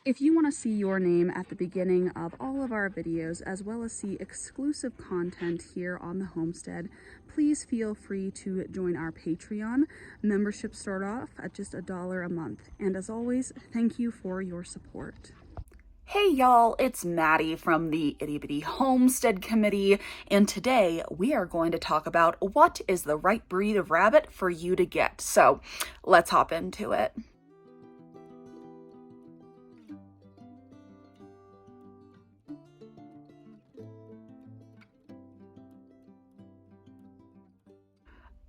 If you want to see your name at the beginning of all of our videos, as well as see exclusive content here on the homestead, please feel free to join our Patreon. Memberships start off at just $1 a month. And as always, thank you for your support. Hey y'all, it's Maddie from the Itty Bitty Homestead Committee, and today we are going to talk about what is the right breed of rabbit for you to get. So let's hop into it.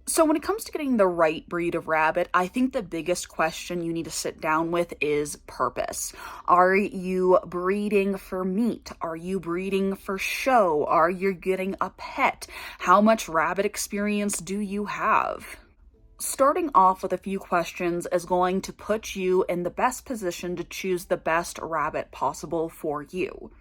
So when it comes to getting the right breed of rabbit, I think the biggest question you need to sit down with is purpose. Are you breeding for meat? Are you breeding for show? Are you getting a pet? How much rabbit experience do you have? Starting off with a few questions is going to put you in the best position to choose the best rabbit possible for you.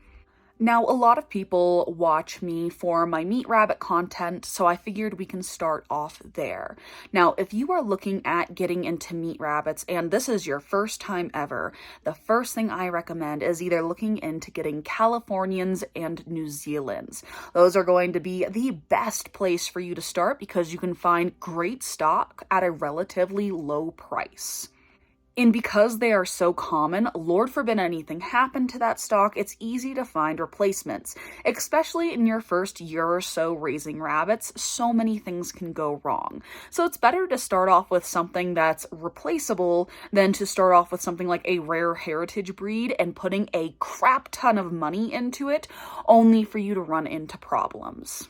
Now, a lot of people watch me for my meat rabbit content, so I figured we can start off there. Now, if you are looking at getting into meat rabbits and this is your first time ever, the first thing I recommend is either looking into getting Californians and New Zealands. Those are going to be the best place for you to start because you can find great stock at a relatively low price. And because they are so common, Lord forbid anything happened to that stock, it's easy to find replacements. Especially in your first year or so raising rabbits, so many things can go wrong. So it's better to start off with something that's replaceable than to start off with something like a rare heritage breed and putting a crap ton of money into it, only for you to run into problems.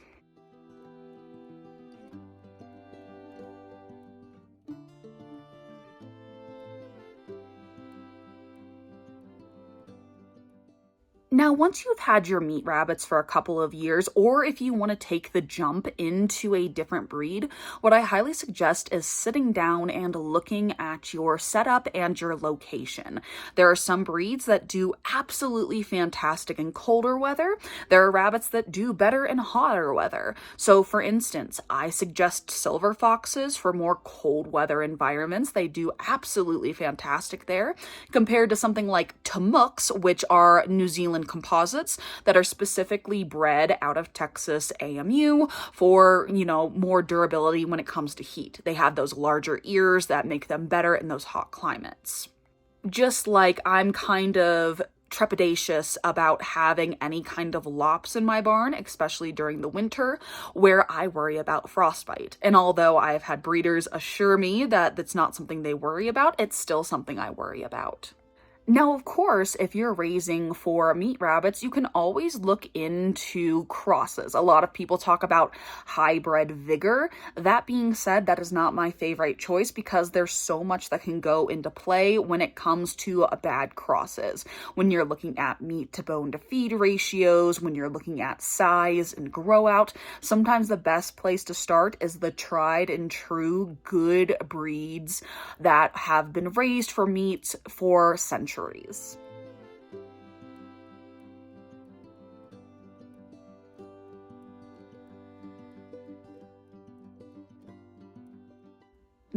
Now, once you've had your meat rabbits for a couple of years, or if you want to take the jump into a different breed, what I highly suggest is sitting down and looking at your setup and your location. There are some breeds that do absolutely fantastic in colder weather. There are rabbits that do better in hotter weather. So, for instance, I suggest silver foxes for more cold weather environments. They do absolutely fantastic there, compared to something like Tamuks, which are New Zealand composites that are specifically bred out of Texas AMU for, more durability when it comes to heat. They have those larger ears that make them better in those hot climates. Just like I'm kind of trepidatious about having any kind of lops in my barn, especially during the winter, where I worry about frostbite. And although I've had breeders assure me that that's not something they worry about, it's still something I worry about. Now, of course, if you're raising for meat rabbits, you can always look into crosses. A lot of people talk about hybrid vigor. That being said, that is not my favorite choice because there's so much that can go into play when it comes to bad crosses. When you're looking at meat to bone to feed ratios, when you're looking at size and grow out, sometimes the best place to start is the tried and true good breeds that have been raised for meat for centuries.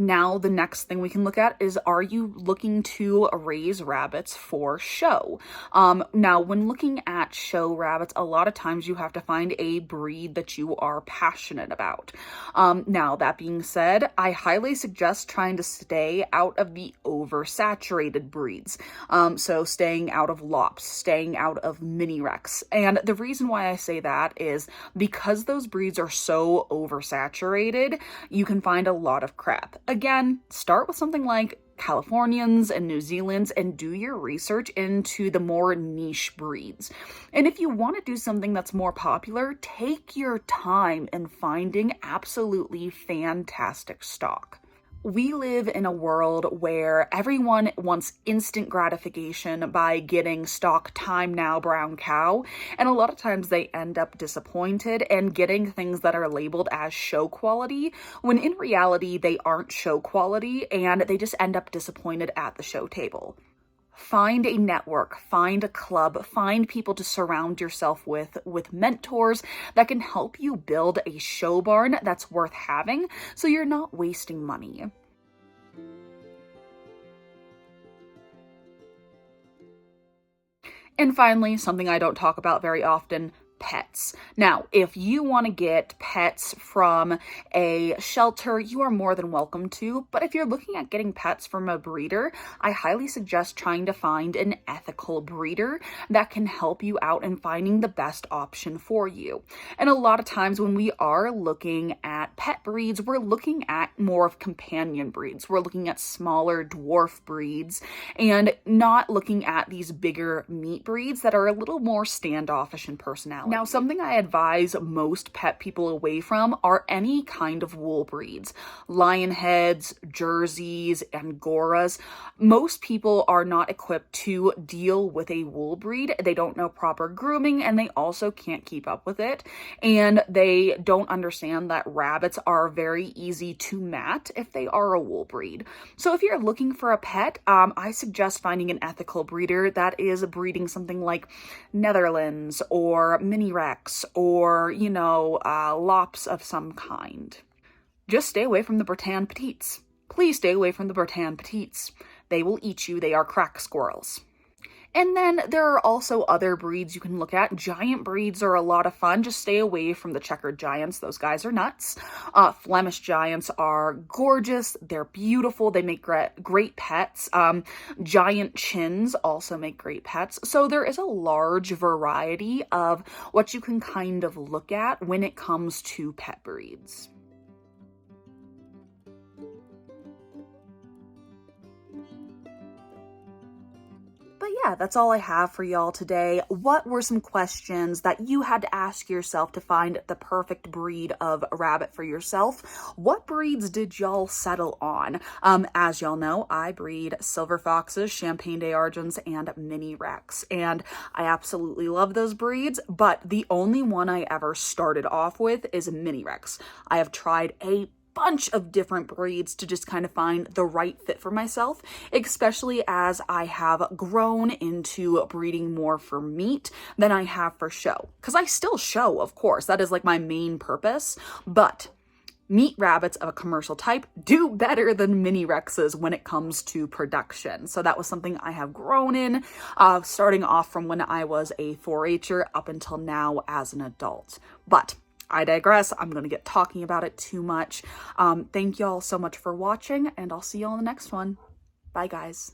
Now, the next thing we can look at is, are you looking to raise rabbits for show? Now, when looking at show rabbits, a lot of times you have to find a breed that you are passionate about. Now, that being said, I highly suggest trying to stay out of the oversaturated breeds. So staying out of lops, staying out of mini recs. And the reason why I say that is because those breeds are so oversaturated, you can find a lot of crap. Again, start with something like Californians and New Zealands and do your research into the more niche breeds. And if you want to do something that's more popular, take your time in finding absolutely fantastic stock. We live in a world where everyone wants instant gratification by getting stock time now brown cow, and a lot of times they end up disappointed and getting things that are labeled as show quality, when in reality they aren't show quality and they just end up disappointed at the show table. Find a network, find a club, find people to surround yourself with mentors that can help you build a show barn that's worth having so you're not wasting money. And finally, something I don't talk about very often, pets. Now, if you want to get pets from a shelter, you are more than welcome to, but if you're looking at getting pets from a breeder, I highly suggest trying to find an ethical breeder that can help you out in finding the best option for you. And a lot of times when we are looking at pet breeds, we're looking at more of companion breeds. We're looking at smaller dwarf breeds and not looking at these bigger meat breeds that are a little more standoffish in personality. Now, something I advise most pet people away from are any kind of wool breeds. Lion heads, Jerseys, Angoras. Most people are not equipped to deal with a wool breed. They don't know proper grooming, and they also can't keep up with it. And they don't understand that rabbits are very easy to mat if they are a wool breed. So if you're looking for a pet, I suggest finding an ethical breeder that is breeding something like Netherlands or Mini Rex or, Lops of some kind. Just stay away from the Breton Petites. Please stay away from the Breton Petites. They will eat you. They are crack squirrels. And then there are also other breeds you can look at. Giant breeds are a lot of fun. Just stay away from the checkered giants. Those guys are nuts. Flemish giants are gorgeous. They're beautiful. They make great pets. Giant chins also make great pets. So there is a large variety of what you can kind of look at when it comes to pet breeds. But yeah, that's all I have for y'all today. What were some questions that you had to ask yourself to find the perfect breed of rabbit for yourself? What breeds did y'all settle on? As y'all know, I breed silver foxes, Champagne d'Argents, and Mini Rex, and I absolutely love those breeds, but the only one I ever started off with is Mini Rex. I have tried a bunch of different breeds to just kind of find the right fit for myself, especially as I have grown into breeding more for meat than I have for show. Because I still show, of course, that is like my main purpose, but meat rabbits of a commercial type do better than Mini Rexes when it comes to production. So that was something I have grown in, starting off from when I was a 4-H'er up until now as an adult. But I digress. I'm going to get talking about it too much. Thank y'all so much for watching, and I'll see y'all in the next one. Bye, guys.